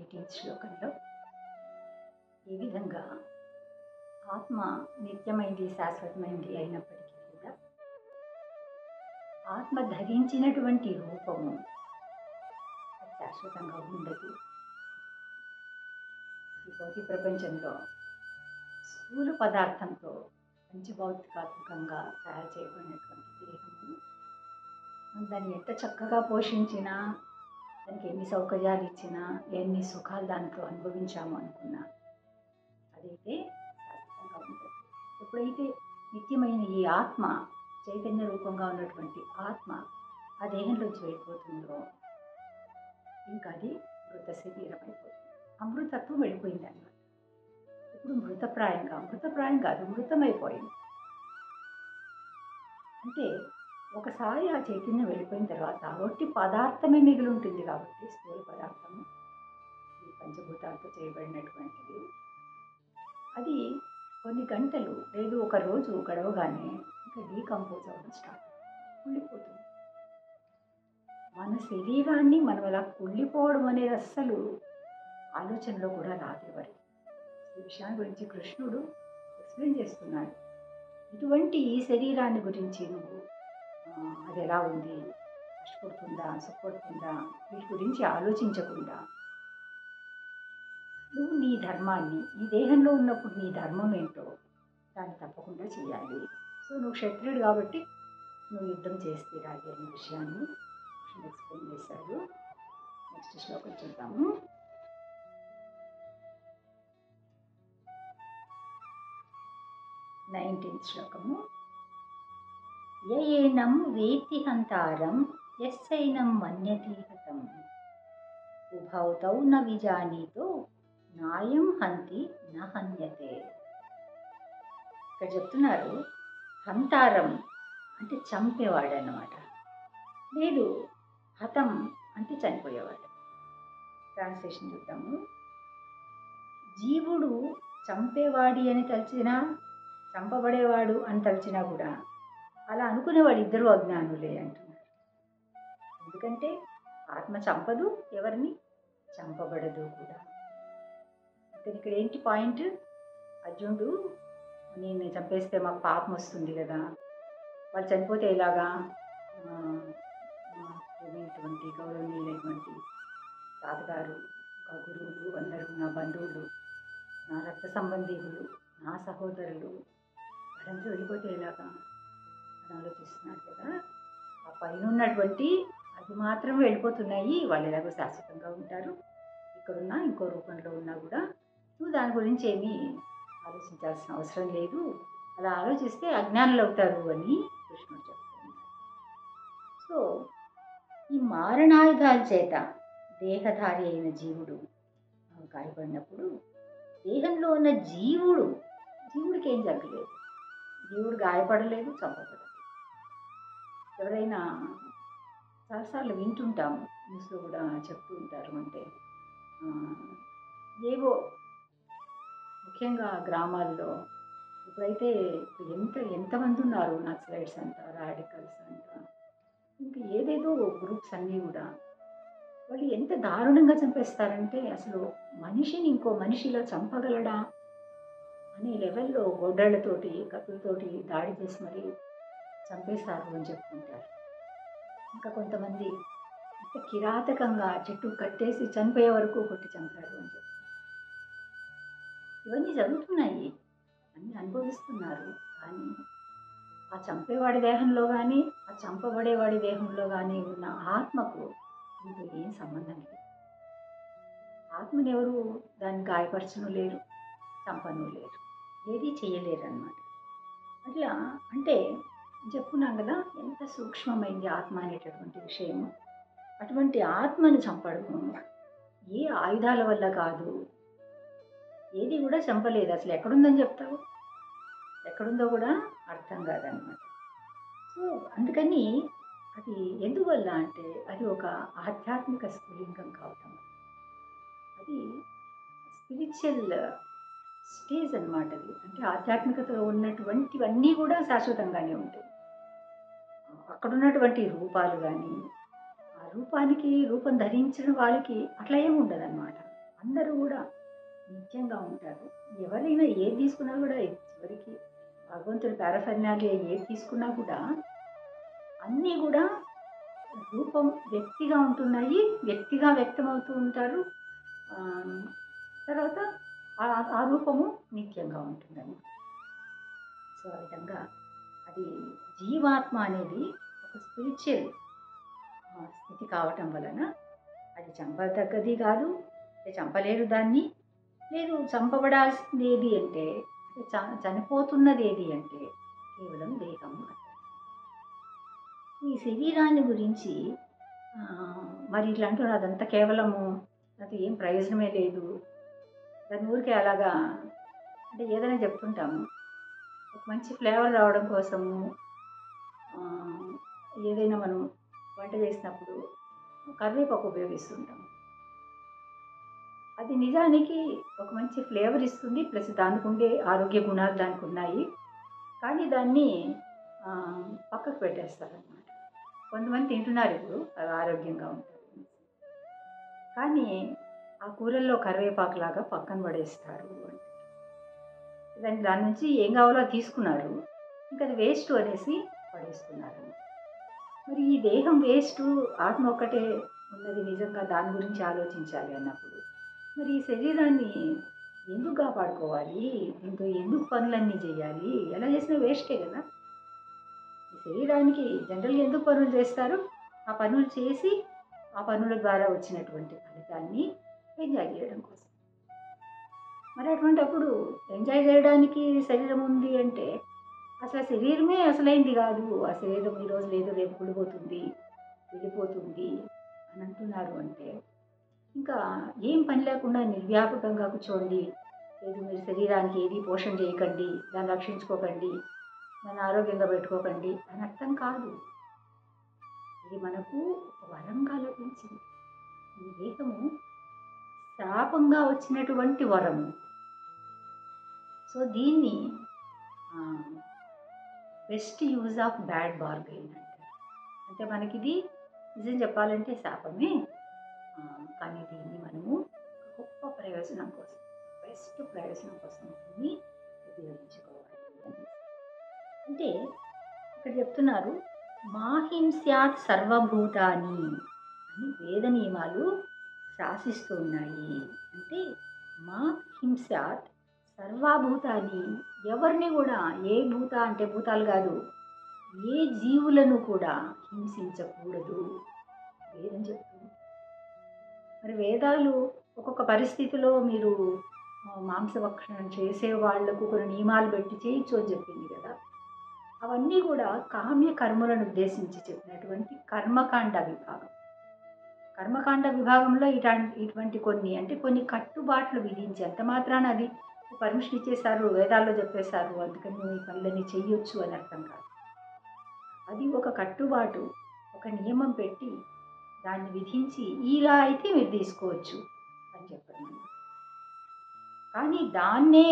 18th శ్లోకంలో ఈ విధంగా ఆత్మ నిత్యమైంది, శాశ్వతమైంది అయినప్పటికీ కూడా ఆత్మ ధరించినటువంటి రూపము అది శాశ్వతంగా ఉండదు. ఈ భౌతిక ప్రపంచంలో స్థూల పదార్థంతో పంచభౌతికాత్మకంగా తయారు చేయబడినటువంటి దేహము దాన్ని ఎంత చక్కగా పోషించినా, దానికి ఎన్ని సౌకర్యాలు ఇచ్చినా, ఎన్ని సుఖాలు దాంట్లో అనుభవించాము అనుకున్నా అదైతే శాశ్వతంగా ఉంటుంది. ఎప్పుడైతే నిత్యమైన ఈ ఆత్మ, చైతన్య రూపంగా ఉన్నటువంటి ఆత్మ ఆ దేహంలోంచి వెళ్ళిపోతుందో ఇంకా అది మృత శరీరం అయిపోతుంది. అమృతత్వం వెళ్ళిపోయింది అన్నమాట. ఇప్పుడు మృతప్రాయం కాదు, మృతమైపోయింది. అంటే ఒకసారి ఆ చైతన్యం వెళ్ళిపోయిన తర్వాత ఒట్టి పదార్థమే మిగిలి ఉంటుంది. కాబట్టి స్థూల పదార్థము ఈ పంచభూతాలతో చేయబడినటువంటిది అది కొన్ని గంటలు లేదు ఒక రోజు గడవగానే ఇంకా డీకంపోజ్ అవ్వడం స్టార్ట్, కుళ్ళిపోతుంది. మన శరీరాన్ని మనం అలా కుళ్ళిపోవడం అనేది అస్సలు ఆలోచనలో కూడా రాదు ఎవరికి. ఈ విషయాన్ని గురించి కృష్ణుడు ఎక్స్ప్లెయిన్ చేస్తున్నాడు. ఇటువంటి ఈ శరీరాన్ని గురించి నువ్వు అది ఎలా ఉంది, కష్టపడుతుందా, సుఖపడుతుందా, వీటి గురించి ఆలోచించకుండా నువ్వు నీ ధర్మాన్ని, ఈ దేహంలో ఉన్నప్పుడు నీ ధర్మం ఏంటో దాన్ని తప్పకుండా చేయాలి. సో నువ్వు క్షత్రియుడు కాబట్టి నువ్వు యుద్ధం చేసి తీరాలి అనే విషయాన్ని ఎక్స్ప్లెయిన్ చేశాడు. నెక్స్ట్ శ్లోకం చూద్దాము. 19th శ్లోకము. యయేనం వేత్తి హంతారం యస్సైనం మన్యతే హతం ఉభౌ తౌ న విజానీతో నాయం హంతి న హన్యతే. ఇక్కడ చెప్తున్నారు హంతారం అంటే చంపేవాడు అన్నమాట, లేదు హతం అంటే చనిపోయేవాడు. ట్రాన్స్లేషన్ చూద్దాము. జీవుడు చంపేవాడి అని తలచినా, చంపబడేవాడు అని తలచినా కూడా అలా అనుకునేవాడు ఇద్దరు అజ్ఞానులే అంటున్నారు. ఎందుకంటే ఆత్మ చంపదు, ఎవరిని చంపబడదు కూడా. ఇక్కడ ఏంటి పాయింట్? అర్జునుడు నేను చంపేస్తే మాకు పాపం వస్తుంది కదా, వాళ్ళు చనిపోతే ఎలాగా, ఇటువంటి గౌరవనీయులైనటువంటి తాతగారు, ఒక గురువులు, అందరూ నా బంధువులు, నా రక్త సంబంధీకులు, నా సహోదరులు, వాళ్ళందరూ వెళ్ళిపోతే ఎలాగా అని ఆలోచిస్తున్నారు కదా. ఆ పైన ఉన్నటువంటి అది మాత్రం వెళ్ళిపోతున్నాయి, వాళ్ళు ఎలాగో శాశ్వతంగా ఉంటారు. ఇక్కడున్నా ఇంకో రూపంలో ఉన్నా కూడా నువ్వు దాని గురించి ఏమీ ఆలోచించాల్సిన అవసరం లేదు, అలా ఆలోచిస్తే అజ్ఞానులు అవుతారు అని కృష్ణుడు చెప్తున్నారు. సో ఈ మారణాయుధాల చేత దేహధారి అయిన జీవుడు గాయపడినప్పుడు దేహంలో ఉన్న జీవుడికి ఏం జరగలేదు, జీవుడు గాయపడలేదు, చంపబడలేదు. ఎవరైనా చాలాసార్లు వింటుంటాము, న్యూస్లో కూడా చెప్తూ ఉంటారు. అంటే ఏవో ముఖ్యంగా గ్రామాల్లో ఇప్పుడైతే ఎంతమంది ఉన్నారు, నక్సలైట్స్ అంట, రాడికల్స్ అంట, ఇంకా ఏదేదో గ్రూప్స్ అన్నీ కూడా వాళ్ళు ఎంత దారుణంగా చంపేస్తారంటే అసలు మనిషిని ఇంకో మనిషిలా చంపగలడా అనే లెవెల్లో గొడ్డళ్లతోటి, కత్తులతోటి దాడి చేసి మరీ చంపేస్తారు అని చెప్పుకుంటారు. ఇంకా కొంతమంది అంత కిరాతకంగా చెట్టు కట్టేసి చనిపోయే వరకు కొట్టి చంపారు అని చెప్తారు. ఇవన్నీ జరుగుతున్నాయి, అన్నీ అనుభవిస్తున్నారు. కానీ ఆ చంపేవాడి దేహంలో కానీ, ఆ చంపబడేవాడి దేహంలో కానీ ఉన్న ఆత్మకు ఇంకో ఏం సంబంధం లేదు. ఆత్మని ఎవరు దాన్ని గాయపరచను లేరు, చంపను లేరు, ఏది చేయలేరు అన్నమాట. అట్లా అంటే చెప్పుకున్నాం కదా ఎంత సూక్ష్మమైంది ఆత్మ అనేటటువంటి విషయము. అటువంటి ఆత్మను చంపడము ఏ ఆయుధాల వల్ల కాదు, ఏది కూడా చంపలేదు. అసలు ఎక్కడుందని చెప్తావు, ఎక్కడుందో కూడా అర్థం కాదనమాట. సో అందుకని అది ఎందువల్ల అంటే అది ఒక ఆధ్యాత్మిక స్ఫులింగం కావటం, అది స్పిరిచువల్ స్టేజ్ అన్నమాట. అది అంటే ఆధ్యాత్మికతలో ఉన్నటువంటివన్నీ కూడా శాశ్వతంగానే ఉంటాయి. అక్కడ ఉన్నటువంటి రూపాలు కానీ, ఆ రూపానికి రూపం ధరించిన వాళ్ళకి అట్లా ఏమి ఉండదు అన్నమాట. అందరూ కూడా నిత్యంగా ఉంటారు. ఎవరైనా ఏది తీసుకున్నా కూడా చివరికి భగవంతుడి పారాఫర్నాలియా ఏది తీసుకున్నా కూడా అన్నీ కూడా రూపం వ్యక్తిగా ఉంటున్నాయి. వ్యక్తిగా వ్యక్తమవుతూ ఉంటారు. ఆహ్, తర్వాత ఆ రూపము నిత్యంగా ఉంటుందన్నమాట. సో, ఆ విధంగా అది జీవాత్మ అనేది ఒక స్పిరిచువల్ స్థితి కావటం వలన అది చంపదగ్గది కాదు. చంపలేరు దాన్ని. లేదు చంపబడాల్సింది ఏది అంటే చనిపోతున్నది ఏది అంటే కేవలం దేహం మాత్రమే. ఈ శరీరాన్ని గురించి మరి ఇట్లా అంటున్నారు అదంతా కేవలము అది ఏం ప్రయోజనమే లేదు. దాని ఊరికే అలాగా అంటే ఏదైనా చెప్తుంటాము. ఒక మంచి ఫ్లేవర్ రావడం కోసము ఏదైనా మనం వంట చేసినప్పుడు కరివేపాకు ఉపయోగిస్తుంటాం. అది నిజానికి ఒక మంచి ఫ్లేవర్ ఇస్తుంది. ప్లస్ దానికి ఉండే ఆరోగ్య గుణాలు దానికి ఉన్నాయి. కానీ దాన్ని పక్కకు పెట్టేస్తారనమాట. కొంతమంది తింటున్నారు ఇప్పుడు అది ఆరోగ్యంగా ఉంటుంది. కానీ ఆ కూరల్లో కరివేపాకులాగా పక్కన పడేస్తారు అంటే దాని నుంచి ఏం కావాలో తీసుకున్నారు. ఇంకా అది వేస్ట్ అనేసి పడేస్తున్నారు. మరి ఈ దేహం వేస్ట్, ఆత్మ ఒక్కటే ఉన్నది నిజంగా దాని గురించి ఆలోచించాలి అన్నప్పుడు మరి ఈ శరీరాన్ని ఎందుకు కాపాడుకోవాలి? దీంతో ఎందుకు పనులన్నీ చేయాలి? ఎలా చేసినా వేస్టే కదా! ఈ శరీరానికి జనరల్‌గా ఎందుకు పనులు చేస్తారు? ఆ పనులు చేసి ఆ పనుల ద్వారా వచ్చినటువంటి ఫలితాన్ని ఎంజాయ్ చేయడం కోసం. మరి అటువంటప్పుడు ఎంజాయ్ చేయడానికి శరీరం ఉంది అంటే అసలు శరీరమే అసలైంది కాదు. ఆ శరీరం ఈరోజు లేదు రేపు కూలిపోతుంది, వెళ్ళిపోతుంది అని అంటున్నారు అంటే ఇంకా ఏం పని లేకుండా నిర్వ్యాపకంగా కూర్చోండి. లేదు మీరు శరీరానికి ఏది పోషణ చేయకండి, దాన్ని రక్షించుకోకండి, దాన్ని ఆరోగ్యంగా పెట్టుకోకండి అని అర్థం కాదు. ఇది మనకు వరంగా లభించింది. ఈ దేహము శాపంగా వచ్చినటువంటి వరము. సో దీన్ని best use of bad bargain అంటారు. అంటే మనకిది నిజం చెప్పాలంటే శాపమే. కానీ దీన్ని మనము గొప్ప ప్రయోజనం కోసం, బెస్ట్ ప్రయోజనం కోసం దీన్ని ఉపయోగించుకోవాలి. అంటే ఇక్కడ చెప్తున్నారు మాహింస్యాత్ సర్వభూతాని అని వేద నియమాలు శాసిస్తూ ఉన్నాయి. అంటే మా హింసాత్ సర్వభూతాన్ని ఎవరిని కూడా ఏ భూత అంటే భూతాలు కాదు ఏ జీవులను కూడా హింసించకూడదు వేదం చెప్తుంది. మరి వేదాలు ఒక్కొక్క పరిస్థితిలో మీరు మాంసభక్షణం చేసే వాళ్లకు కొన్ని నియమాలు పెట్టి చేయొచ్చు అని చెప్పింది కదా. అవన్నీ కూడా కామ్య కర్మలను ఉద్దేశించి చెప్పినటువంటి కర్మకాండ విభాగం. కర్మకాండ విభాగంలో ఇటువంటి కొన్ని కట్టుబాట్లు విధించి అంత మాత్రాన అది పర్మిషన్ ఇచ్చేశారు, వేదాల్లో చెప్పేశారు అందుకని నువ్వు ఈ పనులన్నీ చెయ్యొచ్చు అని అర్థం కాదు. అది ఒక కట్టుబాటు, ఒక నియమం పెట్టి దాన్ని విధించి ఇలా అయితే మీరు తీసుకోవచ్చు అని చెప్పడం. కానీ దాన్నే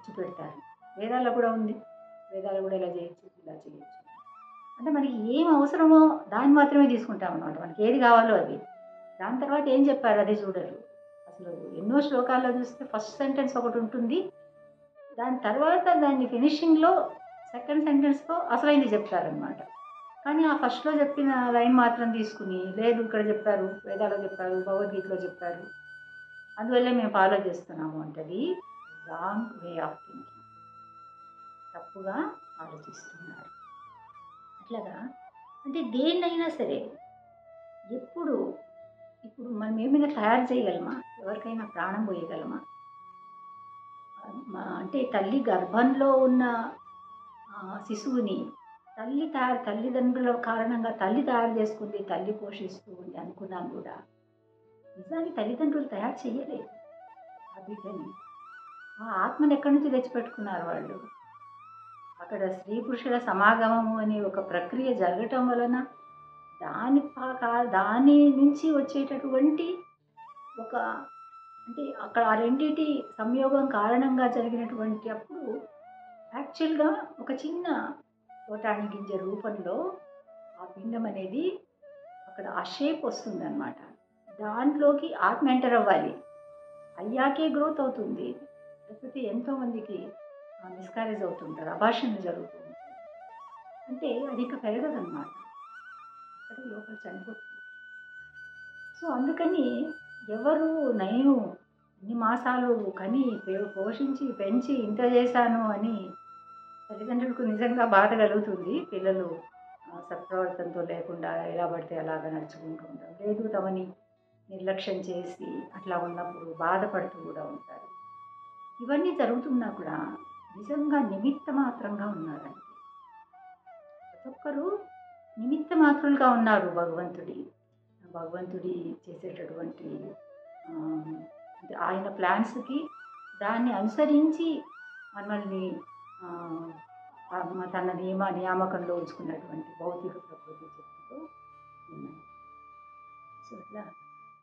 చూపెడతారు. వేదాల్లో కూడా ఉంది, వేదాలు కూడా ఇలా చేయొచ్చు ఇలా చేయొచ్చు అంటే మనకి ఏం అవసరమో దాన్ని మాత్రమే తీసుకుంటాం అన్నమాట. మనకి ఏది కావాలో అది. దాని తర్వాత ఏం చెప్పారు అదే చూడరు. అసలు ఎన్నో శ్లోకాల్లో చూస్తే ఫస్ట్ సెంటెన్స్ ఒకటి ఉంటుంది, దాని తర్వాత దాన్ని ఫినిషింగ్లో సెకండ్ సెంటెన్స్లో అసలైంది చెప్తారనమాట. కానీ ఆ ఫస్ట్లో చెప్పిన లైన్ మాత్రం తీసుకుని లేదు ఇక్కడ చెప్పారు, వేదాల్లో చెప్పారు, భగవద్గీతలో చెప్పారు, అందువల్లే మేము ఫాలో చేస్తున్నాము అంటే రాంగ్ వే ఆఫ్ థింకింగ్. తప్పుగా ఆలోచిస్తున్నారు. అట్లాగా అంటే దేన్నైనా సరే ఇప్పుడు మనం ఏమైనా తయారు చేయగలమా? ఎవరికైనా ప్రాణం పోయగలమా? అంటే తల్లి గర్భంలో ఉన్న శిశువుని తల్లిదండ్రుల కారణంగా తల్లి తయారు చేసుకుంది, తల్లి పోషిస్తూ ఉంది అనుకున్నాం కూడా నిజానికి తల్లిదండ్రులు తయారు చేయలేదు ఆ బిడ్డని. ఆ ఆత్మను ఎక్కడి నుంచి తెచ్చిపెట్టుకున్నారు వాళ్ళు? అక్కడ స్త్రీ పురుషుల సమాగమము అనే ఒక ప్రక్రియ జరగటం వలన దాని నుంచి వచ్చేటటువంటి ఒక అంటే అక్కడ ఆ రెండింటి సంయోగం కారణంగా జరిగినటువంటి అప్పుడు యాక్చువల్గా ఒక చిన్న తోటాణి గింజ రూపంలో ఆ పిండం అనేది అక్కడ ఆ షేప్ వస్తుందన్నమాట. దాంట్లోకి ఆత్మ ఎంటర్ అవ్వాలి. అయ్యాకే గ్రోత్ అవుతుంది. లేకపోతే ఎంతోమందికి మిస్‌క్యారేజ్ అవుతుంటారు. అబార్షన్‌లు జరుగుతూ ఉంటాయి. అంటే అది ఇంకా పెరగదనమాట. అక్కడే లోపల చనిపోతుంది. సో, అందుకని ఎవరు నేను ఇన్ని మాసాలు కని, పోషించి, పెంచి ఇంత చేశాను అని తల్లిదండ్రులకు నిజంగా బాధ కలుగుతుంది. పిల్లలు సత్ప్రవర్తనతో లేకుండా ఎలా పడితే అలాగా నడుచుకుంటూ ఉంటారు. లేదు తమని నిర్లక్ష్యం చేసి అట్లా ఉన్నప్పుడు బాధపడుతూ కూడా ఉంటారు. ఇవన్నీ జరుగుతున్నా కూడా నిజంగా నిమిత్త మాత్రంగా ఉన్నారండి. ప్రతి ఒక్కరు నిమిత్త మాత్రులుగా ఉన్నారు భగవంతుడి చేసేటటువంటి ఆహ్, అంటే ఆయన ప్లాన్స్‌కి దాన్ని అనుసరించి మనల్ని ఆహ్, తన నియామకంలో ఉంచుకున్నటువంటి భౌతిక ప్రకృతి శక్తులు ఉన్నాయి. సో, ఇట్లా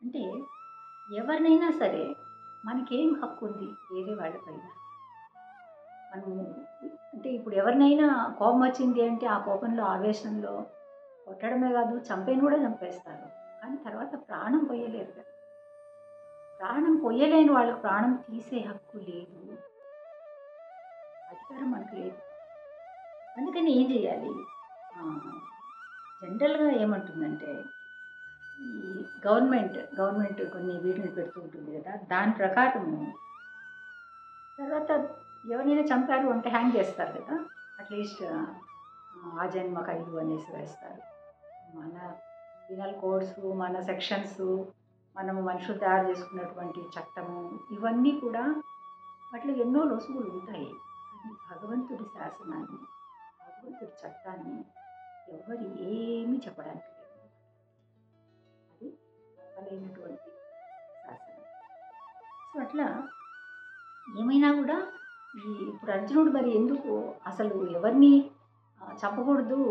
అంటే ఎవరినైనా సరే మనకేం హక్కుంది వేరే వాళ్ళ పైన? మనము అంటే ఇప్పుడు ఎవరినైనా కోపం వచ్చింది అంటే ఆ కోపంలో, ఆవేశంలో కొట్టడమే కాదు చంపేని కూడా చంపేస్తారు. కానీ తర్వాత ప్రాణం పొయ్యలేరు కదా! ప్రాణం పొయ్యలేని వాళ్ళకి ప్రాణం తీసే హక్కు లేదు. అధికారం మనకు లేదు. అందుకని ఏం చేయాలి? జనరల్‌గా ఏమంటుందంటే ఈ గవర్నమెంట్ కొన్ని వీటిని పెడుతూ ఉంటుంది కదా! దాని ప్రకారము తర్వాత ఎవరినైనా చంపారు అంటే హ్యాంగ్ చేస్తారు కదా! అట్‌లీస్ట్ ఆ జన్మ ఖైదు అనేసి వేస్తారు. మన పీనల్ కోడ్స్, మన సెక్షన్స్, మనము మనుషులు తయారు చేసుకున్నటువంటి చట్టము ఇవన్నీ కూడా వాటిలో ఎన్నో లొసుగులు ఉంటాయి. కానీ భగవంతుడి శాసనాన్ని, భగవంతుడి చట్టాన్ని ఎవ్వరు ఏమీ చెప్పడానికి లేదు. అది అసలైనటువంటి శాసనం. సో, అట్లా ఏమైనా కూడా ఇప్పుడు అర్జునుడు మరి ఎందుకు అసలు ఎవరిని చంపకూడదు,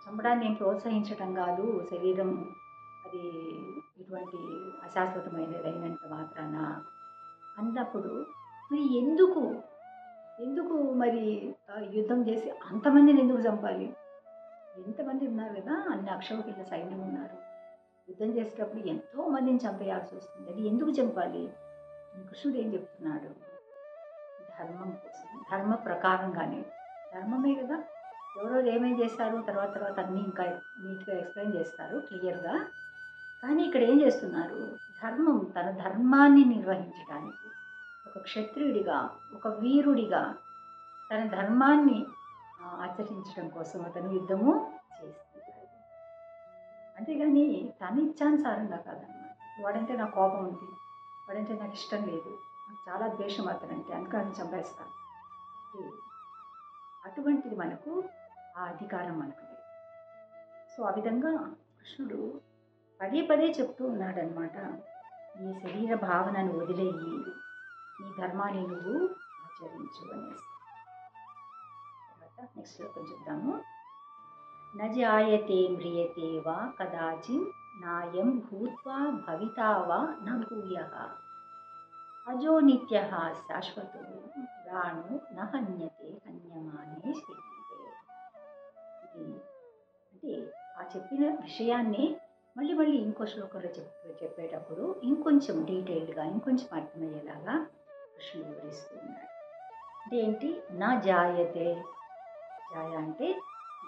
చంపడాన్ని నేను ప్రోత్సహించటం కాదు, శరీరం అది ఇటువంటి అశాశ్వతమైనదైనంత మాత్రాన అన్నప్పుడు మరి ఎందుకు మరి యుద్ధం చేసి అంతమందిని ఎందుకు చంపాలి? ఎంతమంది ఉన్నారు కదా! అన్ని అక్షౌహిణుల సైన్యం ఉన్నారు. యుద్ధం చేసేటప్పుడు ఎంతో మందిని చంపేయాల్సి వస్తుంది. అది ఎందుకు చంపాలి? కృష్ణుడు ఏం చెప్తున్నాడు? ధర్మం కోసం, ధర్మ ప్రకారంగానే. ధర్మమే కదా! ఎవరెవరు ఏమేమి చేశారు తర్వాత అన్నీ ఇంకా నీట్‌గా ఎక్స్‌ప్లెయిన్ చేస్తారు క్లియర్‌గా. కానీ ఇక్కడ ఏం చేస్తున్నారు? తన ధర్మాన్ని నిర్వహించడానికి ఒక క్షత్రియుడిగా, ఒక వీరుడిగా తన ధర్మాన్ని ఆచరించడం కోసం అతను యుద్ధము చేస్తున్నాడు. అంతేగాని తన ఇచ్ఛానుసారంగా కాదనమాట. వాడంటే నాకు కోపం ఉంది, వాడంటే నాకు ఇష్టం లేదు, నాకు చాలా ద్వేషం అతనంటే అందుకని చంపేస్తాను. అటువంటిది మనకు ఆ అధికారం మనకు లేదు. సో, ఆ విధంగా కృష్ణుడు పదే చెప్తూ ఉన్నాడనమాట. నీ శరీర భావనను వదిలేయి, నీ ధర్మాన్ని నువ్వు ఆచరించు అనేసి. తర్వాత నెక్స్ట్ శ్లోకం చూద్దాము. నజాయతే మ్రియతే వా కదాచిన్ నాయం భూత్వా భవితా వా న భూయః అజో నిత్యః శాశ్వతో ప్రాణో న హన్యతే హన్యమానే శరీరే. ఇది అంటే ఆ చెప్పిన విషయాన్ని మళ్ళీ ఇంకో శ్లోకంలో చెప్పేటప్పుడు ఇంకొంచెం డీటెయిల్డ్గా, ఇంకొంచెం అర్థమయ్యేలాగా కృష్ణుడు వివరిస్తూ ఉన్నాడు. అంటే ఏంటి? నా జాయతే, జాయ అంటే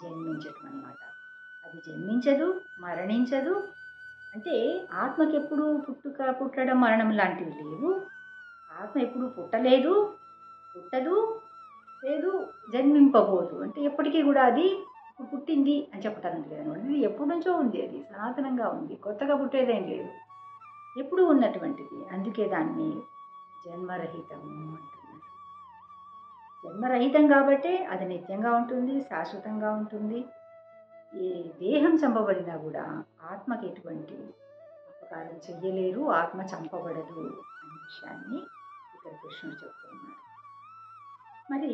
జన్మించటం అన్నమాట. అది జన్మించదు, మరణించదు. అంటే ఆత్మకి ఎప్పుడు పుట్టడం మరణం లాంటివి లేవు. ఆత్మ ఎప్పుడు పుట్టలేదు, పుట్టదు, లేదు, జన్మింపబోదు. అంటే ఎప్పటికీ కూడా అది ఇప్పుడు పుట్టింది అని చెప్పడానికి లేదనమాట. ఇది ఎప్పటి నుంచో ఉంది, అది సనాతనంగా ఉంది, కొత్తగా పుట్టేదేం లేదు, ఎప్పుడూ ఉన్నటువంటిది. అందుకే దాన్ని జన్మరహితము అంటున్నారు. జన్మరహితం కాబట్టే అది నిత్యంగా ఉంటుంది, శాశ్వతంగా ఉంటుంది. ఈ దేహం చంపబడినా కూడా ఆత్మకి ఎటువంటి అపకారం చెయ్యలేరు, ఆత్మ చంపబడదు అనే విషయాన్ని ఇక్కడ కృష్ణుడు చెప్తున్నాడు. మరి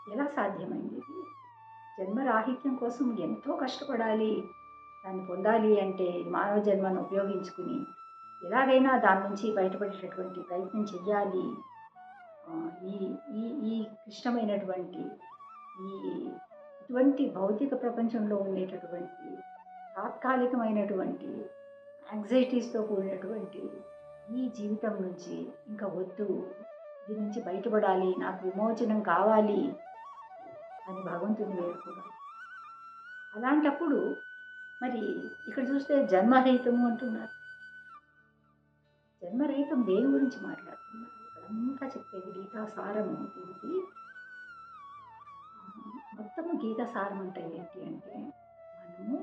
ఎలా సాధ్యమైంది ఇది? జన్మరాహిత్యం కోసం ఎంతో కష్టపడాలి, దాన్ని పొందాలి అంటే మానవ జన్మను ఉపయోగించుకుని ఎలాగైనా దాని నుంచి బయటపడేటటువంటి ప్రయత్నం చెయ్యాలి. ఈ ఈ ఈ క్లిష్టమైనటువంటి ఇటువంటి భౌతిక ప్రపంచంలో ఉండేటటువంటి తాత్కాలికమైనటువంటి యాంగ్జైటీస్తో కూడినటువంటి ఈ జీవితం నుంచి ఇంకా వద్దు, దీని నుంచి బయటపడాలి, నాకు విమోచనం కావాలి అని భగవంతుని వేడుకోవాలి. అలాంటప్పుడు మరి ఇక్కడ చూస్తే జన్మరహితము అంటున్నారు. జన్మరహితం దేని గురించి మాట్లాడుతున్నారు? ఇక్కడంతా చెప్పేది గీతా సారము. దీనికి మొత్తము గీతా సారం అంటే ఏంటి అంటే, మనము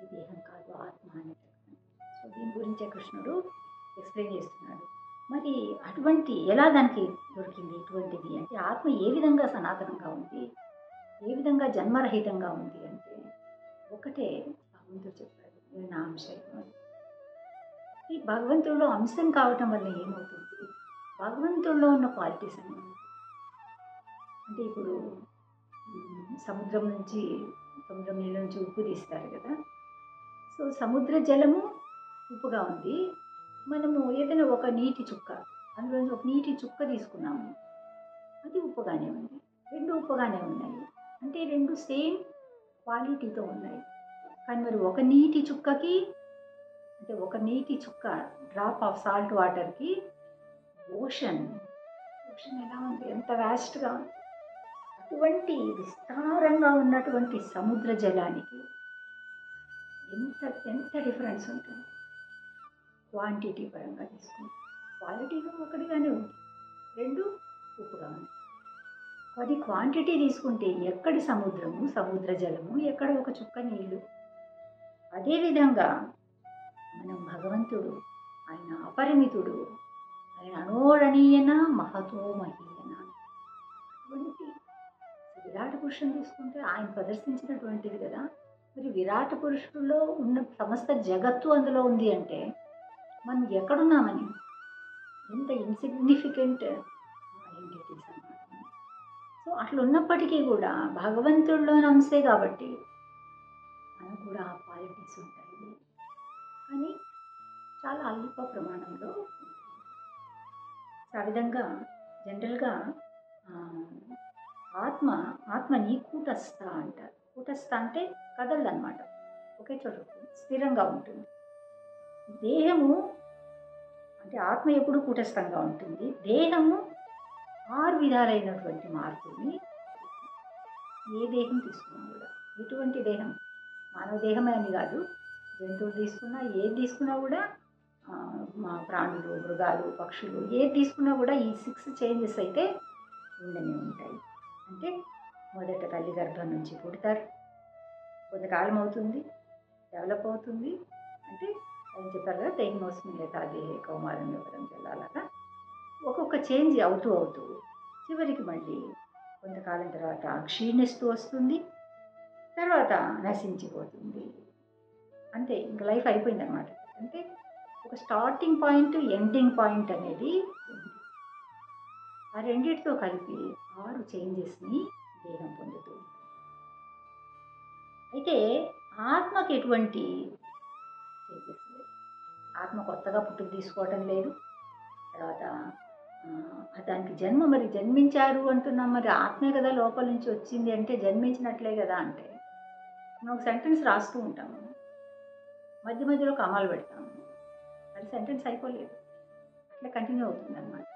ఈ దేహం కాదు, ఆత్మ అని చెప్తాను. సో దీని గురించే కృష్ణుడు ఎక్స్ప్లెయిన్ చేస్తున్నాడు. మరి అటువంటి ఎలా దానికి దొరికింది ఇటువంటిది అంటే, ఆత్మ ఏ విధంగా సనాతనంగా ఉంది, ఏ విధంగా జన్మరహితంగా ఉంది అంటే, ఒకటే భగవంతుడు చెప్పాడు, నేను నా అంశం. ఈ భగవంతుడిలో అంశం కావటం వల్ల ఏమవుతుంది? భగవంతుడిలో ఉన్న క్వాలిటీస్ అన్నీ అంటే, ఇప్పుడు సముద్రం నీళ్ళ నుంచి ఉప్పు తీస్తారు కదా. సో సముద్ర జలము ఉప్పుగా ఉంది. మనము ఏదైనా ఒక నీటి చుక్క, అందులో ఒక నీటి చుక్క తీసుకున్నాము, అది ఉప్పుగానే ఉంది. రెండు ఉప్పుగానే ఉన్నాయి అంటే రెండు సేమ్ క్వాలిటీతో ఉన్నాయి. కానీ మరి ఒక నీటి చుక్కకి అంటే ఒక నీటి చుక్క డ్రాప్ ఆఫ్ సాల్ట్ వాటర్కి ఓషన్ ఎలా ఉంది, ఎంత వ్యాస్ట్గా ఉంది. అటువంటి విస్తారంగా ఉన్నటువంటి సముద్ర జలానికి ఎంత ఎంత డిఫరెన్స్ ఉంటుంది క్వాంటిటీ పరంగా తీసుకుంటే. క్వాలిటీలో ఒకటిగానే ఉంది, రెండు ఉప్పుగా ఉంది. అది క్వాంటిటీ తీసుకుంటే ఎక్కడి సముద్రము, సముద్ర జలము, ఎక్కడ ఒక చుక్క నీళ్ళు. అదేవిధంగా మనం భగవంతుడు, ఆయన అపరిమితుడు, ఆయన అనోరణీయన మహతో మహీయన. అటువంటి విరాట పురుషుని తీసుకుంటే ఆయన ప్రదర్శించినటువంటిది కదా. మరి విరాట పురుషుల్లో ఉన్న సమస్త జగత్తు అందులో ఉంది అంటే మనం ఎక్కడున్నామని, ఎంత ఇన్సిగ్నిఫికెంట్ ఎంటిటీస్ అన్నమాట. సో అట్లా ఉన్నప్పటికీ కూడా భగవంతుడిలోని అంశే కాబట్టి మనకు కూడా ఆ క్వాలిటీస్ ఉంటాయి, కానీ చాలా అల్ప ప్రమాణంలో. ఆ విధంగా జనరల్గా ఆత్మని కూటస్థ అంటారు. కూటస్థ అంటే కదలదన్నమాట, ఒకే చోట స్థిరంగా ఉంటుంది. దేహము అంటే ఆత్మ ఎప్పుడు కూటస్థంగా ఉంటుంది. దేహము 6 విధాలైనటువంటి మార్పుల్ని, ఏ దేహం తీసుకున్నా కూడా, ఎటువంటి దేహం, మానవ దేహమే అని కాదు, జంతువులు తీసుకున్నా, ఏది తీసుకున్నా కూడా, మా ప్రాణులు, మృగాలు, పక్షులు ఏది తీసుకున్నా కూడా ఈ 6 చేంజెస్ అయితే ఉండనే ఉంటాయి. అంటే మొదట తల్లి గర్భం నుంచి పుడతారు, కొంతకాలం అవుతుంది, డెవలప్ అవుతుంది. అంటే ఆయన చెప్పారు కదా, తైమోస్మి లేదా దేహే కౌమారం ఇవ్వడం చెల్లాలగా ఒక్కొక్క చేంజ్ అవుతూ చివరికి మళ్ళీ కొంతకాలం తర్వాత క్షీణిస్తూ వస్తుంది, తర్వాత నశించిపోతుంది. అంతే, ఇంక లైఫ్ అయిపోయిందన్నమాట. అంటే ఒక స్టార్టింగ్ పాయింట్, ఎండింగ్ పాయింట్ అనేది ఉంది. ఆ రెండింటితో కలిపి 6 చేంజెస్ని దేహం పొందుతుంది. అయితే ఆత్మకి ఎటువంటి చేంజెస్ లేదు. ఆత్మ కొత్తగా పుట్టుకు తీసుకోవటం లేదు. తర్వాత దానికి జన్మ, మరి జన్మించారు అంటున్నాం, మరి ఆత్మే కదా లోపల నుంచి వచ్చింది అంటే జన్మించినట్లే కదా. అంటే మనం ఒక సెంటెన్స్ రాస్తూ ఉంటాము, మధ్య మధ్యలో కమాలు పెడతాము, అది సెంటెన్స్ అయిపోలేదు, అట్లా కంటిన్యూ అవుతుంది అన్నమాట.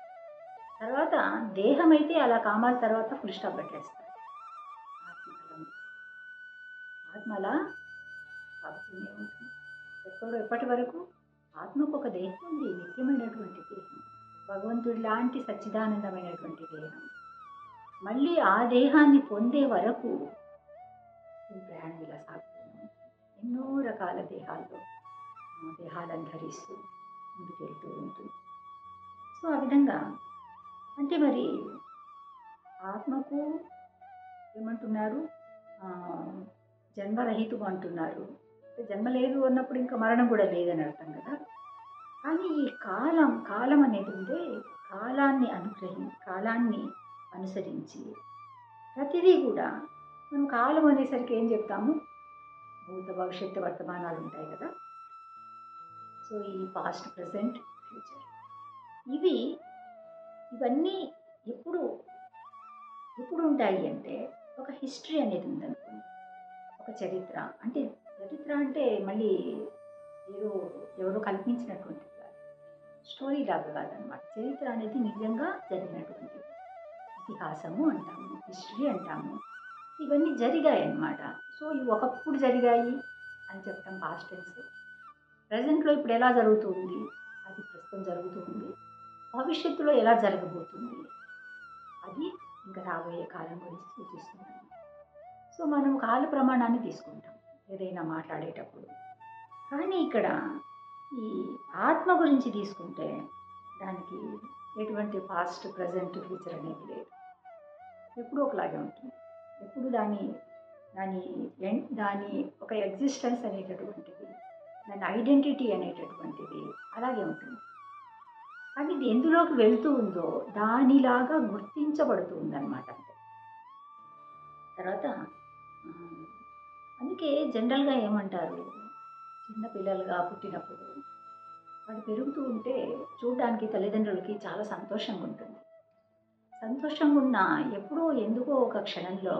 తర్వాత దేహం అయితే అలా కామాల తర్వాత ఫుల్ స్టాప్ పెట్టేస్తారు. ఆత్మ అలా సాగుతూనే ఉంటుంది. ఎప్పటి వరకు ఆత్మకు ఒక దేహం ఉంది, నిత్యమైనటువంటి దేహం, భగవంతుడి లాంటి సచ్చిదానందమైనటువంటి దేహం. మళ్ళీ ఆ దేహాన్ని పొందే వరకు ఈ ప్రయాణం ఇలా సాగుతూనే ఉంటుంది. ఎన్నో రకాల దేహాలను ధరిస్తూ ముందుకెళ్తూ ఉంటుంది. సో ఆ విధంగా అంటే మరి ఆత్మకు ఏమంటున్నారు, జన్మరహితం అంటున్నారు. జన్మ లేదు అన్నప్పుడు ఇంకా మరణం కూడా లేదని అర్థం కదా. కానీ ఈ కాలం అనేది ఉందే, కాలాన్ని అనుసరించి ప్రతిదీ కూడా మనం కాలం అనేసరికి ఏం చెప్తాము, భూత భవిష్యత్తు వర్తమానాలు ఉంటాయి కదా. సో ఈ పాస్ట్, ప్రజెంట్, ఫ్యూచర్, ఇవన్నీ ఎప్పుడు ఉంటాయి అంటే ఒక హిస్టరీ అనేది ఉందనుకోండి, ఒక చరిత్ర. అంటే మళ్ళీ ఏదో ఎవరో కల్పించినటువంటిది కాదు, స్టోరీ లాగా కాదనమాట. చరిత్ర అనేది నిజంగా జరిగినటువంటిది. ఇతిహాసము అంటాము, హిస్టరీ అంటాము, ఇవన్నీ జరిగాయి అన్నమాట. సో ఇవి ఒకప్పుడు జరిగాయి అని చెప్తాం పాస్ట్ టెన్స్. ప్రజెంట్లో ఇప్పుడు ఎలా జరుగుతుంది, అది ప్రస్తుతం జరుగుతుంది. భవిష్యత్తులో ఎలా జరగబోతుంది, అది ఇంకా రాబోయే కాలం గురించి సూచిస్తుంది. సో మనం కాల ప్రమాణాన్ని తీసుకుంటాం ఏదైనా మాట్లాడేటప్పుడు. కానీ ఇక్కడ ఈ ఆత్మ గురించి తీసుకుంటే దానికి ఎటువంటి పాస్ట్, ప్రజెంట్, ఫ్యూచర్ అనేది లేదు. ఎప్పుడూ ఒకలాగే ఉంటుంది. ఎప్పుడు దాని దాని దాని ఒక ఎగ్జిస్టెన్స్ అనేటటువంటిది, దాని ఐడెంటిటీ అనేటటువంటిది అలాగే ఉంటుంది. కానీ ఇది ఎందులోకి వెళ్తూ ఉందో దానిలాగా గుర్తించబడుతూ ఉందన్నమాట. అంటే తర్వాత అందుకే జనరల్గా ఏమంటారు, చిన్న పిల్లలుగా పుట్టినప్పుడు వాడు పెరుగుతూ ఉంటే చూడడానికి తల్లిదండ్రులకి చాలా సంతోషంగా ఉంటుంది. సంతోషంగా ఉన్నా ఎప్పుడో ఎందుకో ఒక క్షణంలో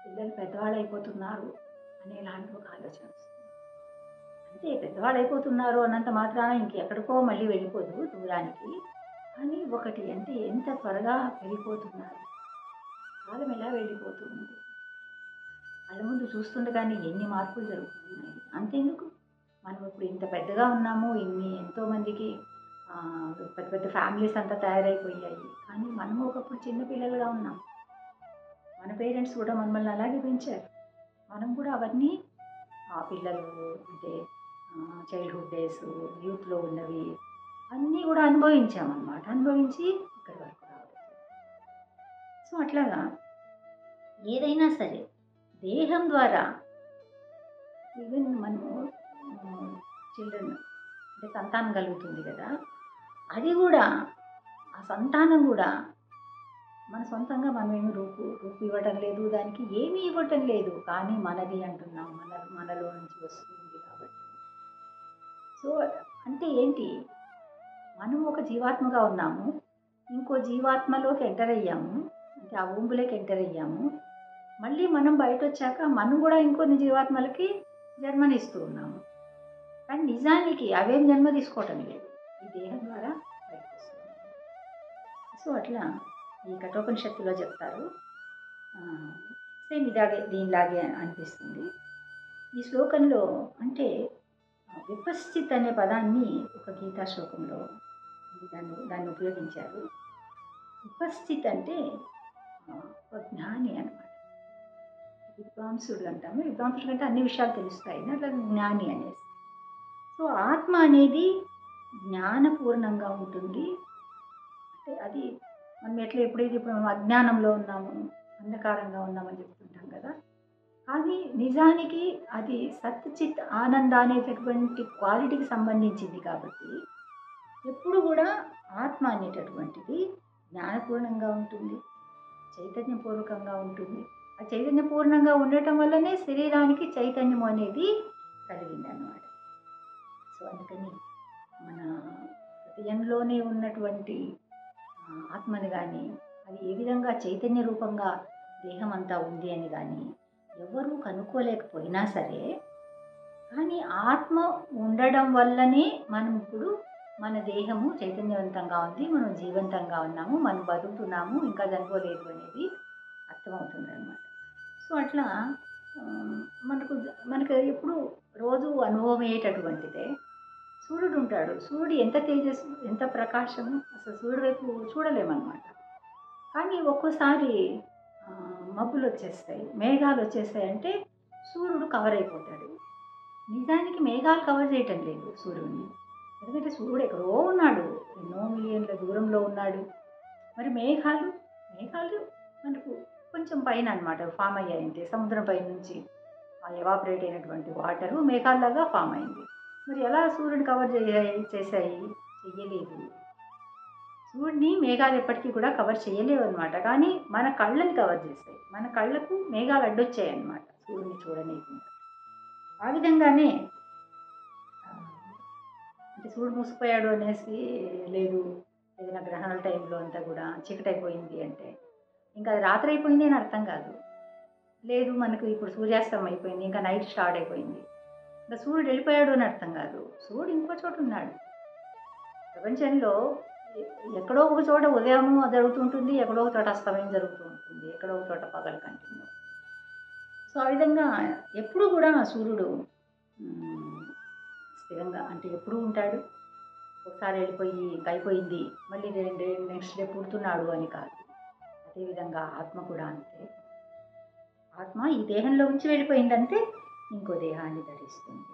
పిల్లలు పెద్దవాళ్ళు అయిపోతున్నారు అనేలాంటి ఒక ఆలోచన వస్తుంది. అంతే, పెద్దవాళ్ళు అయిపోతున్నారు అన్నంత మాత్రాన ఇంకెక్కడికో మళ్ళీ వెళ్ళిపోదు దూరానికి. కానీ ఒకటి అంటే ఎంత త్వరగా వెళ్ళిపోతున్నారు, కాలం ఎలా వెళ్ళిపోతుంది, వాళ్ళ ముందు చూస్తుండగానే ఎన్ని మార్పులు జరుగుతున్నాయి. అంతేందుకు, మనం ఇప్పుడు ఇంత పెద్దగా ఉన్నాము, ఎంతోమందికి పెద్ద పెద్ద ఫ్యామిలీస్ అంతా తయారైపోయాయి. కానీ మనము ఒకప్పుడు చిన్నపిల్లలుగా ఉన్నాం. మన పేరెంట్స్ కూడా మమ్మల్ని అలాగే పెంచారు. మనం కూడా అవన్నీ ఆ పిల్లలు అంటే చైల్డ్హుడ్ డేస్, యూత్లో ఉన్నవి అన్నీ కూడా అనుభవించామన్నమాట. అనుభవించి ఇక్కడి వరకు రావాలి. సో అట్లాగా ఏదైనా సరే దేహం ద్వారా, ఈవెన్ మనము చిల్డ్రన్ అంటే సంతానం కలుగుతుంది కదా, అది కూడా ఆ సంతానం కూడా మన సొంతంగా మనం ఏమి రూపు ఇవ్వటం లేదు, దానికి ఏమీ ఇవ్వటం లేదు. కానీ మనది అంటున్నాం, మనలో నుంచి వస్తుంది కాబట్టి. సో అంటే ఏంటి, మనం ఒక జీవాత్మగా ఉన్నాము, ఇంకో జీవాత్మలోకి ఎంటర్ అయ్యాము, అంటే ఆ ఊంబులోకి ఎంటర్ అయ్యాము. మళ్ళీ మనం బయట వచ్చాక మనం కూడా ఇంకొన్ని జీవాత్మలకి జన్మనిస్తూ ఉన్నాము. కానీ నిజానికి అవేం జన్మ తీసుకోవటం లేదు, ఈ దేహం ద్వారా బయటకు వస్తుంది. సో అట్లా ఈ కఠోపనిషత్తులో చెప్తారు, సేమ్ ఇలాగే దీనిలాగే అనిపిస్తుంది ఈ శ్లోకంలో. అంటే విపశ్చిత్ అనే పదాన్ని ఒక గీతా శ్లోకంలో దాన్ని ఉపయోగించారు. విపశ్చిత్ అంటే ఒక జ్ఞాని అనమాట. విద్వాంసుడు అంటాము, విద్వాంసుడు కంటే అన్ని విషయాలు తెలుస్తాయి, అట్లా జ్ఞాని అనేసి. సో ఆత్మ అనేది జ్ఞానపూర్ణంగా ఉంటుంది. అంటే అది మనం ఎప్పుడైతే ఇప్పుడు మనం అజ్ఞానంలో ఉన్నాము, అంధకారంగా ఉన్నామని చెప్తుంటాం కదా, కానీ నిజానికి అది సత్చిత్ ఆనంద అనేటటువంటి క్వాలిటీకి సంబంధించింది. కాబట్టి ఎప్పుడు కూడా ఆత్మ అనేటటువంటిది జ్ఞానపూర్ణంగా ఉంటుంది, చైతన్యపూర్వకంగా ఉంటుంది. ఆ చైతన్యపూర్ణంగా ఉండటం వల్లనే శరీరానికి చైతన్యం అనేది కలిగింది అన్నమాట. సో అందుకని మన హృదయంలోనే ఉన్నటువంటి ఆత్మని కానీ, అది ఏ విధంగా చైతన్య రూపంగా దేహం అంతా ఉంది అని కానీ ఎవరూ కనుక్కోలేకపోయినా సరే, కానీ ఆత్మ ఉండడం వల్లనే మనం ఇప్పుడు మన దేహము చైతన్యవంతంగా ఉంది, మనం జీవంతంగా ఉన్నాము, మనం బతుకుతున్నాము, ఇంకా చనిపోలేదు అనేది అర్థమవుతుంది అన్నమాట. సో అట్లా మనకు ఎప్పుడు రోజు అనుభవం అయ్యేటటువంటిదే సూర్యుడు ఉంటాడు. సూర్యుడు ఎంత తేజస్సు, ఎంత ప్రకాశం, అసలు సూర్యుడు వైపు చూడలేమన్నమాట. కానీ ఒక్కోసారి మబ్బులు వచ్చేస్తాయి, మేఘాలు వచ్చేస్తాయి, అంటే సూర్యుడు కవర్ అయిపోతాడు. నిజానికి మేఘాలు కవర్ చేయటం లేదు సూర్యుడిని, ఎందుకంటే సూర్యుడు ఎక్కడో ఉన్నాడు, ఎన్నో మిలియన్ల దూరంలో ఉన్నాడు. మరి మేఘాలు మనకు కొంచెం పైన అనమాట ఫామ్ అయ్యాయి. అంటే సముద్రం పై నుంచి ఎవాపరేట్ అయినటువంటి వాటరు మేఘాల్లాగా ఫామ్ అయింది. మరి ఎలా సూర్యుని కవర్ చేశాయి? చెయ్యలేదు. సూర్యుడిని మేఘాలు ఎప్పటికీ కూడా కవర్ చేయలేవు అనమాట. కానీ మన కళ్ళని కవర్ చేస్తాయి, మన కళ్ళకు మేఘాలు అడ్డొచ్చాయి అన్నమాట సూర్యుని చూడలేకుండా. ఆ విధంగానే అంటే సూర్యుడు మూసిపోయాడు అనేసి లేదు, ఏదైనా గ్రహణాల టైంలో అంతా కూడా చీకటైపోయింది అంటే ఇంకా అది రాత్రి అయిపోయింది అని అర్థం కాదు. లేదు, మనకు ఇప్పుడు సూర్యాస్తమయం అయిపోయింది, ఇంకా నైట్ స్టార్ట్ అయిపోయింది, ఇంకా సూర్యుడు వెళ్ళిపోయాడు అని అర్థం కాదు. సూర్యుడు ఇంకో చోట ఉన్నాడు. ప్రపంచంలో ఎక్కడో ఒక చోట ఉదయం జరుగుతుంటుంది, ఎక్కడో ఒక చోట అస్తమయం జరుగుతూ ఉంటుంది, ఎక్కడో ఒక చోట పగలు కంటిన్యూ. సో ఆ విధంగా ఎప్పుడు కూడా సూర్యుడు స్థిరంగా అంటే ఎప్పుడు ఉంటాడు. ఒకసారి వెళ్ళిపోయి ఇంక అయిపోయింది మళ్ళీ నెక్స్ట్ డే పుడుతున్నాడు అని కాదు. అదేవిధంగా ఆత్మ కూడా అంతే. ఆత్మ ఈ దేహంలో ఉంచి వెళ్ళిపోయిందంటే ఇంకో దేహాన్ని ధరిస్తుంది.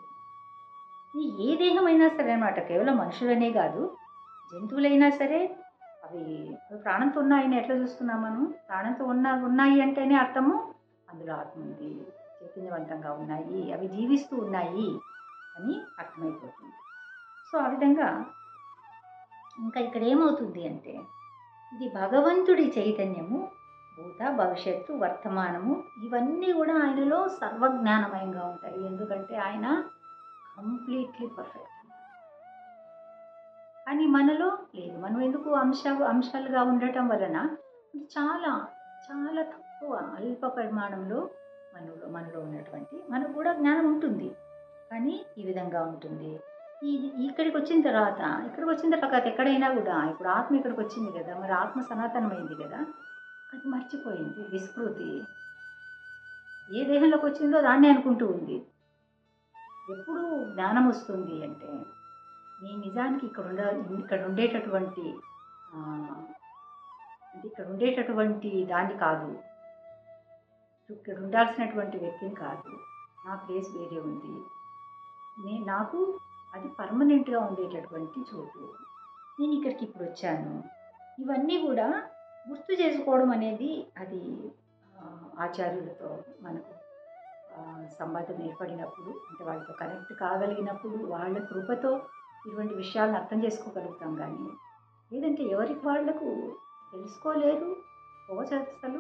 ఈ ఏ దేహమైనా సరే అనమాట, కేవలం మనుషులనే కాదు, జంతువులైనా సరే అవి ప్రాణంతో ఉన్నాయని ఎట్లా చూస్తున్నాం మనం? ప్రాణంతో ఉన్నాయి అంటేనే అర్థము అందులో ఆత్మ ఉంది, చైతన్యవంతంగా ఉన్నాయి, అవి జీవిస్తూ ఉన్నాయి అని అర్థమైపోతుంది. సో ఆ విధంగా ఇంకా ఇక్కడ ఏమవుతుంది అంటే, ఇది భగవంతుడి చైతన్యము, భూత భవిష్యత్తు వర్తమానము ఇవన్నీ కూడా ఆయనలో సర్వజ్ఞానమయంగా ఉంటాయి. ఎందుకంటే ఆయన కంప్లీట్లీ పర్ఫెక్ట్. కానీ మనలో లేదు. మనం ఎందుకు అంశాలుగా ఉండటం వలన చాలా చాలా తక్కువ అల్ప పరిమాణంలో మనలో ఉన్నటువంటి మనకు కూడా జ్ఞానం ఉంటుంది, కానీ ఈ విధంగా ఉంటుంది. ఇక్కడికి వచ్చిన తర్వాత ఎక్కడైనా కూడా ఇప్పుడు ఆత్మ ఇక్కడికి వచ్చింది కదా, మరి ఆత్మ సనాతనమైంది కదా, అది మర్చిపోయింది. విస్మృతి ఏ దేహంలోకి వచ్చిందో దాన్ని అనుకుంటూ ఉంది. ఎప్పుడు జ్ఞానం వస్తుంది అంటే, నీ నిజానికి ఇక్కడ ఉండేటటువంటి దాన్ని కాదు, ఇక్కడ ఉండాల్సినటువంటి వ్యక్తిని కాదు, నా ప్లేస్ వేరే ఉంది, నాకు అది పర్మనెంట్గా ఉండేటటువంటి చోటు, నేను ఇక్కడికి ఇప్పుడు వచ్చాను. ఇవన్నీ కూడా గుర్తు చేసుకోవడం అనేది అది ఆచార్యులతో మనకు సంబంధం ఏర్పడినప్పుడు, అంటే వాళ్ళతో కనెక్ట్ కాగలిగినప్పుడు, వాళ్ళ కృపతో ఇటువంటి విషయాలను అర్థం చేసుకోగలుగుతాం. కానీ లేదంటే ఎవరికి వాళ్లకు తెలుసుకోలేరు. అసలు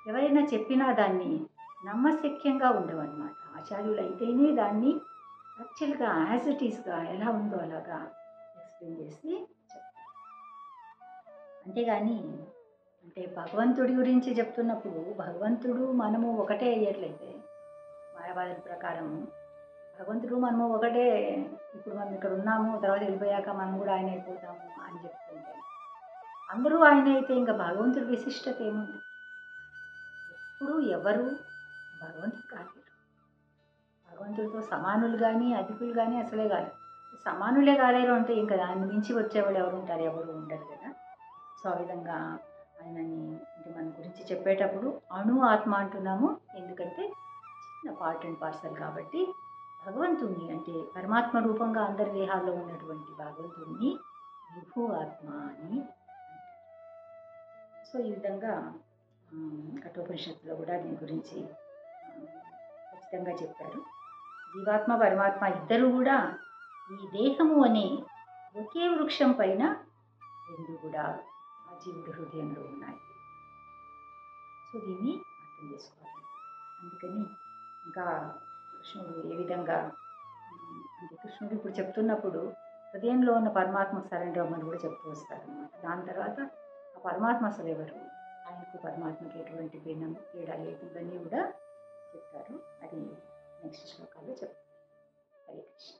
ఎవరైనా చెప్పినా దాన్ని నమ్మశక్యంగా ఉండవన్నమాట. ఆచార్యులు అయితేనే దాన్ని యాక్చువల్గా యాజ్ ఇట్ ఈస్గా ఎలా ఉందో అలాగా ఎక్స్ప్లెయిన్ చేసి చెప్తారు. అంతేగాని అంటే భగవంతుడి గురించి చెప్తున్నప్పుడు భగవంతుడు మనము ఒకటే అయ్యేట్లయితే, మాయావాదుల ప్రకారం భగవంతుడు మనము ఒకటే, ఇప్పుడు మనం ఇక్కడ ఉన్నాము తర్వాత వెళ్ళిపోయాక మనం కూడా ఆయన అయిపోతాము అని చెప్తుంటే, అందరూ ఆయన అయితే ఇంకా భగవంతుడి విశిష్టత ఏముంది? ఎప్పుడు ఎవరు భగవంతుడు కాలేరు. భగవంతుడితో సమానులు కానీ అధికులు కానీ అసలే కాదు. సమానులే కాలేరు అంటే ఇంకా దాన్ని మించి వచ్చేవాళ్ళు ఎవరు ఉంటారు? ఎవరు ఉండరు కదా. సో ఆ విధంగా ఆయనని అంటే మన గురించి చెప్పేటప్పుడు అణు ఆత్మ అంటున్నాము, ఎందుకంటే చిన్న పార్ట్ అండ్ పార్సల్ కాబట్టి. భగవంతుణ్ణి అంటే పరమాత్మ రూపంగా అందరి దేహాల్లో ఉన్నటువంటి భగవంతుణ్ణి విభు ఆత్మ అని అంటారు. సో ఈ విధంగా కఠోపనిషత్తులో కూడా దీని గురించి ఖచ్చితంగా చెప్పారు. జీవాత్మ పరమాత్మ ఇద్దరు కూడా ఈ దేహము అనే ఒకే వృక్షం పైన రెండు కూడా ఆ జీవుడి హృదయంలో ఉన్నాయి. సో దీన్ని అర్థం చేసుకోవాలి. అందుకని ఇంకా కృష్ణుడు ఏ విధంగా అంటే కృష్ణుడు ఇప్పుడు చెప్తున్నప్పుడు హృదయంలో ఉన్న పరమాత్మకు సరెండర్ అవ్వమని కూడా చెప్తూ వస్తారనమాట. దాని తర్వాత ఆ పరమాత్మ అసలు ఎవరు, ఆయనకు పరమాత్మకి ఎటువంటి భిన్నం తేడా లేదు, ఇవన్నీ కూడా చెప్తారు. అది నెక్స్ట్ శ్లోకాల్లో చెప్తారు. హరే కృష్ణ.